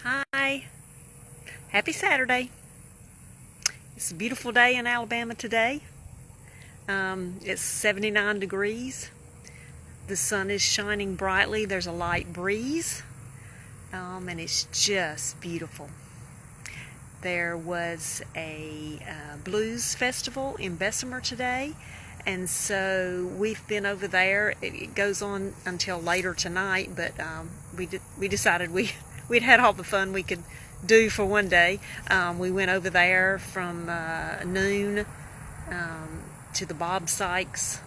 Hi, happy Saturday. It's a beautiful day in Alabama today. It's 79 degrees. The sun is shining brightly. There's a light breeze, and it's just beautiful. There was a blues festival in Bessemer today, and so we've been over there. It goes on until later tonight, but we decided we'd had all the fun we could do for one day. We went over there from noon to the Bob Sykes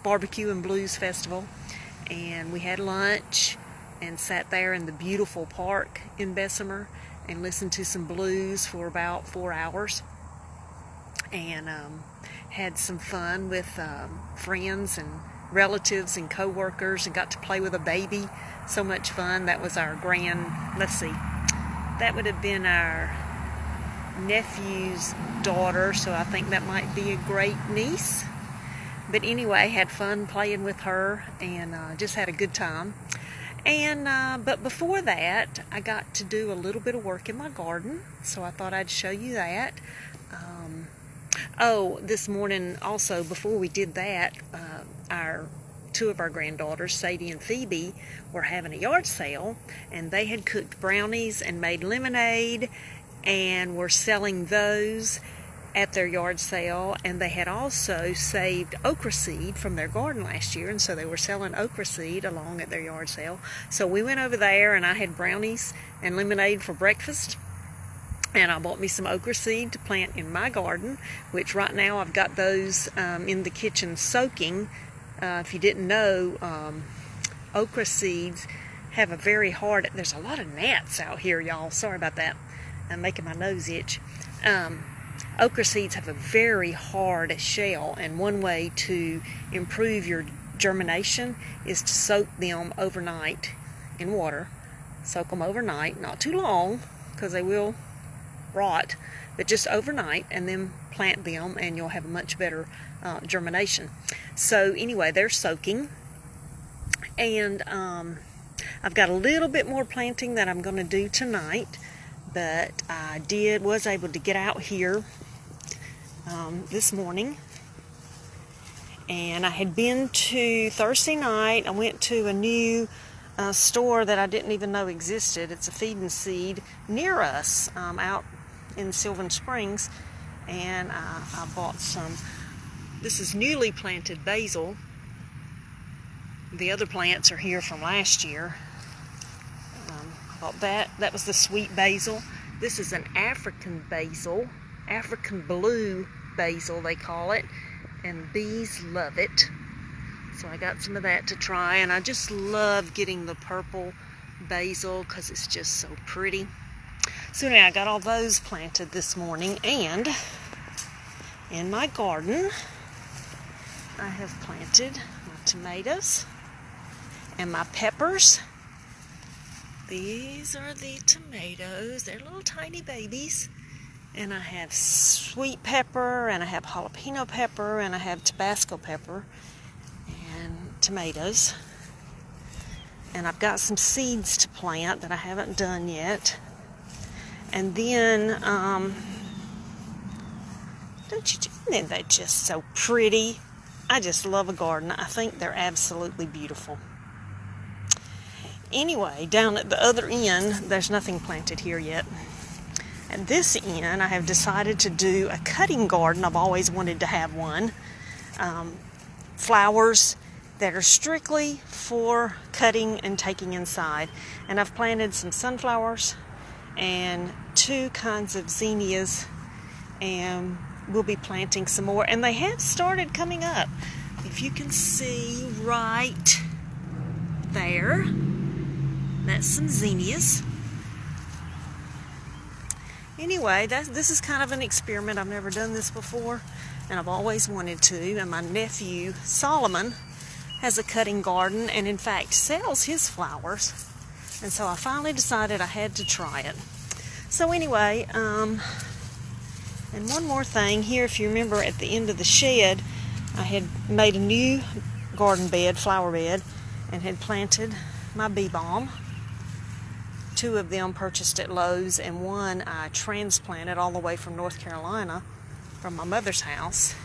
Barbecue and Blues Festival, and we had lunch and sat there in the beautiful park in Bessemer and listened to some blues for about 4 hours, and had some fun with friends and relatives and co-workers, and got to play with a baby. So much fun. That was our that would have been our nephew's daughter, so I think that might be a great niece. But anyway, had fun playing with her, and just had a good time. And but before that, I got to do a little bit of work in my garden, so I thought I'd show you that. This morning also, before we did that, two of our granddaughters, Sadie and Phoebe, were having a yard sale, and they had cooked brownies and made lemonade and were selling those at their yard sale. And they had also saved okra seed from their garden last year, and so they were selling okra seed along at their yard sale. So we went over there, and I had brownies and lemonade for breakfast, and I bought me some okra seed to plant in my garden, which right now I've got those in the kitchen soaking. If you didn't know, okra seeds have a very hard, there's a lot of gnats out here, y'all. Sorry about that. I'm making my nose itch. Okra seeds have a very hard shell, and one way to improve your germination is to soak them overnight in water. Soak them overnight, not too long, because they will rot, but just overnight, and then plant them, and you'll have a much better germination. So anyway, they're soaking, and I've got a little bit more planting that I'm going to do tonight, but I was able to get out here this morning, and I had been to Thursday night. I went to a new store that I didn't even know existed. It's a Feed and Seed near us, out in Sylvan Springs, and I bought some. This is newly planted basil. The other plants are here from last year. I bought that. That was the sweet basil. This is an African basil, African blue basil they call it, and bees love it. So I got some of that to try, and I just love getting the purple basil because it's just so pretty. So anyway, I got all those planted this morning, and in my garden I have planted my tomatoes and my peppers. These are the tomatoes. They're little tiny babies. And I have sweet pepper, and I have jalapeno pepper, and I have Tabasco pepper and tomatoes. And I've got some seeds to plant that I haven't done yet. And then, isn't that just so pretty? I just love a garden. I think they're absolutely beautiful. Anyway, down at the other end, there's nothing planted here yet. At this end, I have decided to do a cutting garden. I've always wanted to have one. Flowers that are strictly for cutting and taking inside. And I've planted some sunflowers and 2 kinds of zinnias, and we'll be planting some more. And they have started coming up. If you can see right there, that's some zinnias. Anyway, this is kind of an experiment. I've never done this before, and I've always wanted to. And my nephew, Solomon, has a cutting garden, and in fact sells his flowers. And so I finally decided I had to try it. So anyway, and one more thing here, if you remember at the end of the shed, I had made a new garden bed, flower bed, and had planted my bee balm 2 of them purchased at Lowe's, and 1 I transplanted all the way from North Carolina from my mother's house.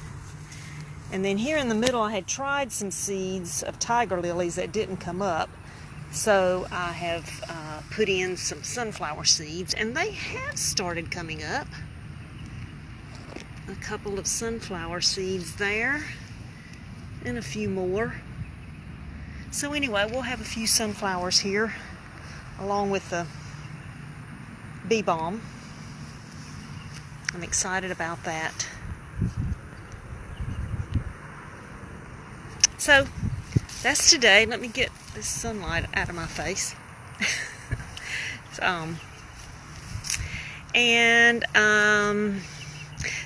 And then here in the middle I had tried some seeds of tiger lilies that didn't come up. So I have put in some sunflower seeds, and they have started coming up. A couple of sunflower seeds there, and a few more. So anyway, we'll have a few sunflowers here, along with the bee balm. I'm excited about that. So that's today. Let me get this sunlight out of my face.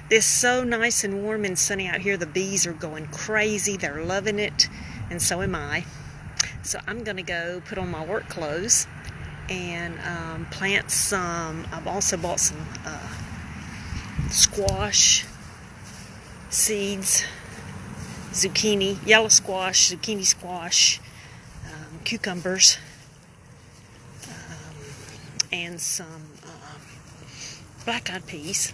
It's so nice and warm and sunny out here. The bees are going crazy. They're loving it, and so am I. So I'm going to go put on my work clothes and plant some. I've also bought some squash seeds, zucchini, yellow squash, zucchini squash, cucumbers, and some black-eyed peas.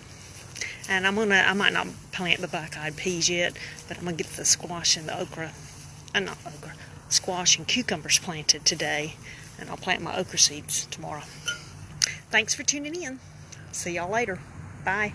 And I might not plant the black-eyed peas yet, but I'm gonna get the squash and the okra, squash and cucumbers planted today, and I'll plant my okra seeds tomorrow. Thanks for tuning in. See y'all later. Bye.